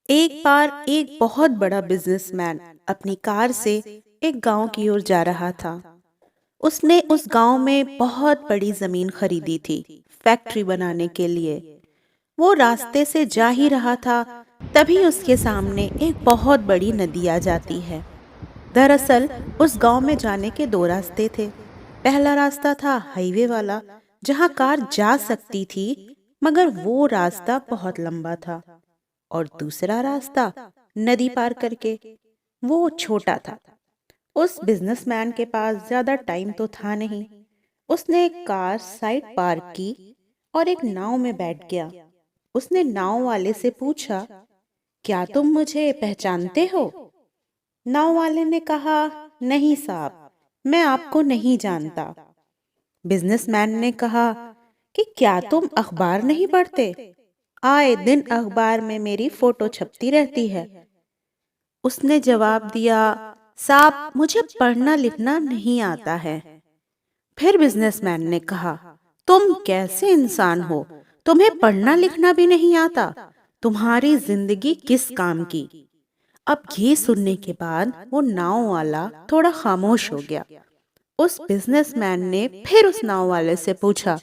एक बार एक बहुत बड़ा बिजनेसमैन अपनी कार से एक गांव की ओर जा रहा था। उसने उस गांव में बहुत बड़ी जमीन खरीदी थी फैक्ट्री बनाने के लिए। वो रास्ते से जा ही रहा था, तभी उसके सामने एक बहुत बड़ी नदी आ जाती है। दरअसल उस गांव में जाने के दो रास्ते थे। पहला रास्ता था हाईवे वाला, जहां कार जा सकती थी, मगर वो रास्ता बहुत लंबा था। और दूसरा रास्ता नदी पार करके, वो छोटा था। उस बिजनेसमैन के पास ज्यादा टाइम तो था नहीं। उसने एक कार साइड पार्क की और एक नाव में बैठ गया। उसने नाव वाले से पूछा, क्या तुम मुझे पहचानते हो? नाव वाले ने कहा, नहीं साहब, मैं आपको नहीं जानता। बिजनेसमैन ने कहा कि क्या तुम अखबार नहीं पढ़ते? आए दिन अखबार में मेरी फोटो छपती रहती है। उसने जवाब दिया, साहब मुझे पढ़ना लिखना नहीं आता है। फिर बिजनेसमैन ने कहा, तुम कैसे इंसान हो? तुम्हें पढ़ना लिखना भी नहीं आता? तुम्हारी जिंदगी किस काम की? अब ये सुनने के बाद वो नाव वाला थोड़ा खामोश हो गया। उस बिजनेसमैन ने फिर उस नाव वाले से पूछा,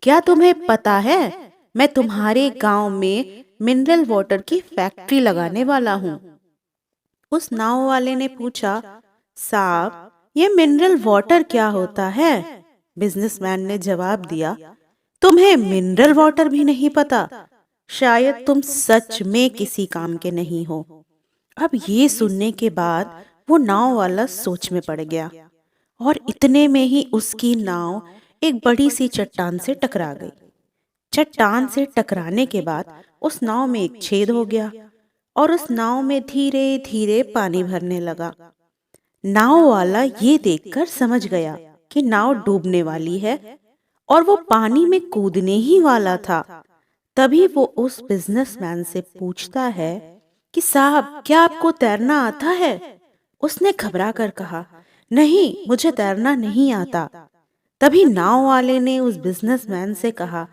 क्या तुम्हें पता है मैं तुम्हारे गांव में मिनरल वाटर की फैक्ट्री लगाने वाला हूँ? उस नाव वाले ने पूछा, साहब ये मिनरल वाटर क्या होता है? बिजनेसमैन ने जवाब दिया, तुम्हें मिनरल वाटर भी नहीं पता? शायद तुम सच में किसी काम के नहीं हो। अब ये सुनने के बाद वो नाव वाला सोच में पड़ गया और इतने में ही उसकी नाव एक बड़ी सी चट्टान से टकरा गई। चट्टान से टकराने के बाद उस नाव में एक छेद हो गया और उस नाव में धीरे धीरे पानी भरने लगा। नाव वाला ये देखकर समझ गया कि नाव डूबने वाली है और वो पानी में कूदने ही वाला था। तभी वो उस बिजनेसमैन से पूछता है कि साहब क्या आपको तैरना आता है? उसने घबरा कर कहा, नहीं मुझे तैरना नहीं आता। तभी नाव वाले ने उस बिजनेसमैन से कहा,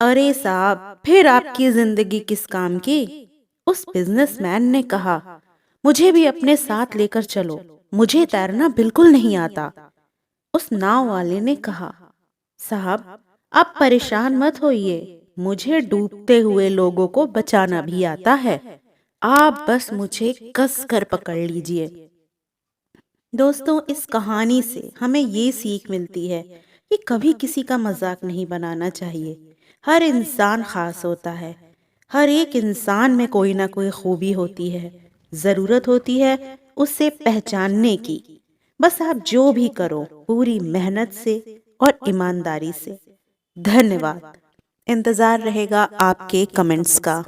अरे साहब फिर आपकी जिंदगी किस काम की? उस बिजनेसमैन ने कहा, मुझे भी अपने साथ लेकर चलो, मुझे तैरना बिल्कुल नहीं आता। उस नाव वाले ने कहा, साहब आप परेशान मत होइए, मुझे डूबते हुए लोगों को बचाना भी आता है। आप बस मुझे कस कर पकड़ लीजिए। दोस्तों, इस कहानी से हमें ये सीख मिलती है कि कभी किसी का मजाक नहीं बनाना चाहिए। हर इंसान खास होता है। हर एक इंसान में कोई ना कोई खूबी होती है। जरूरत होती है उसे पहचानने की। बस आप जो भी करो पूरी मेहनत से और ईमानदारी से। धन्यवाद। इंतजार रहेगा आपके कमेंट्स का।